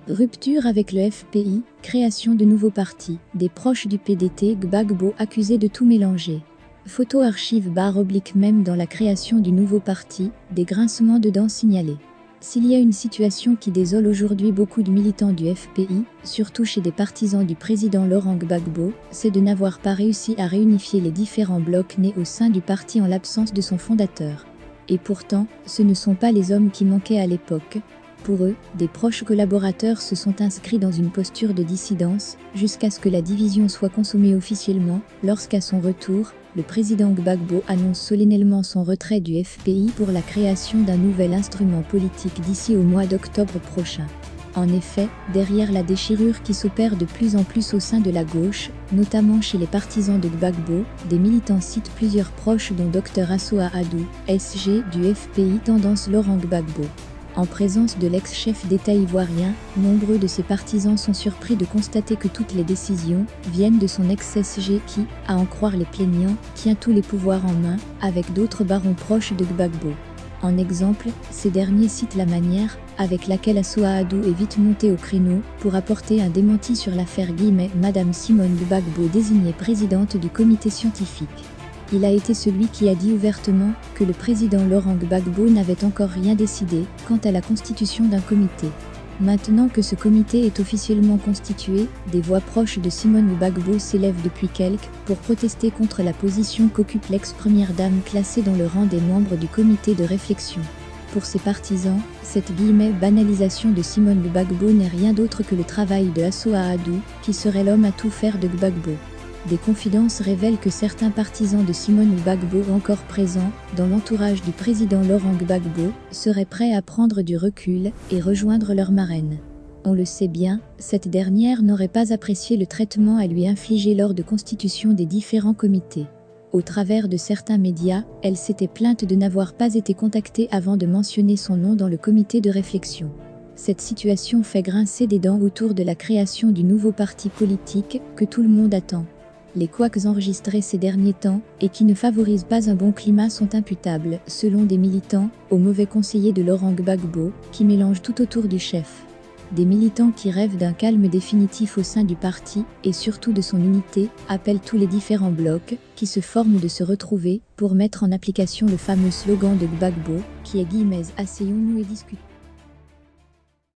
Rupture avec le FPI, création de nouveaux partis, des proches du PDT Gbagbo accusés de tout mélanger. Photo archive / même dans la création du nouveau parti, des grincements de dents signalés. S'il y a une situation qui désole aujourd'hui beaucoup de militants du FPI, surtout chez des partisans du président Laurent Gbagbo, c'est de n'avoir pas réussi à réunifier les différents blocs nés au sein du parti en l'absence de son fondateur. Et pourtant, ce ne sont pas les hommes qui manquaient à l'époque. Pour eux, des proches collaborateurs se sont inscrits dans une posture de dissidence, jusqu'à ce que la division soit consommée officiellement, lorsqu'à son retour, le président Gbagbo annonce solennellement son retrait du FPI pour la création d'un nouvel instrument politique d'ici au mois d'octobre prochain. En effet, derrière la déchirure qui s'opère de plus en plus au sein de la gauche, notamment chez les partisans de Gbagbo, des militants citent plusieurs proches dont Dr Assoa Adou, SG du FPI tendance Laurent Gbagbo. En présence de l'ex-chef d'État ivoirien, nombreux de ses partisans sont surpris de constater que toutes les décisions viennent de son ex-SG qui, à en croire les plaignants, tient tous les pouvoirs en main, avec d'autres barons proches de Gbagbo. En exemple, ces derniers citent la manière avec laquelle Assoa Adou est vite monté au créneau pour apporter un démenti sur l'affaire Madame Simone Gbagbo désignée présidente du comité scientifique. Il a été celui qui a dit ouvertement que le président Laurent Gbagbo n'avait encore rien décidé quant à la constitution d'un comité. Maintenant que ce comité est officiellement constitué, des voix proches de Simone Gbagbo s'élèvent depuis pour protester contre la position qu'occupe l'ex-première dame classée dans le rang des membres du comité de réflexion. Pour ses partisans, cette banalisation de Simone Gbagbo n'est rien d'autre que le travail de Assoa Adou, qui serait l'homme à tout faire de Gbagbo. Des confidences révèlent que certains partisans de Simone Gbagbo encore présents dans l'entourage du président Laurent Gbagbo seraient prêts à prendre du recul et rejoindre leur marraine. On le sait bien, cette dernière n'aurait pas apprécié le traitement à lui infliger lors de constitution des différents comités. Au travers de certains médias, elle s'était plainte de n'avoir pas été contactée avant de mentionner son nom dans le comité de réflexion. Cette situation fait grincer des dents autour de la création du nouveau parti politique que tout le monde attend. Les couacs enregistrés ces derniers temps, et qui ne favorisent pas un bon climat, sont imputables, selon des militants, aux mauvais conseillers de Laurent Gbagbo, qui mélangent tout autour du chef. Des militants qui rêvent d'un calme définitif au sein du parti, et surtout de son unité, appellent tous les différents blocs, qui se forment de se retrouver, pour mettre en application le fameux slogan de Gbagbo, qui est « Asseyons-nous et discutons ».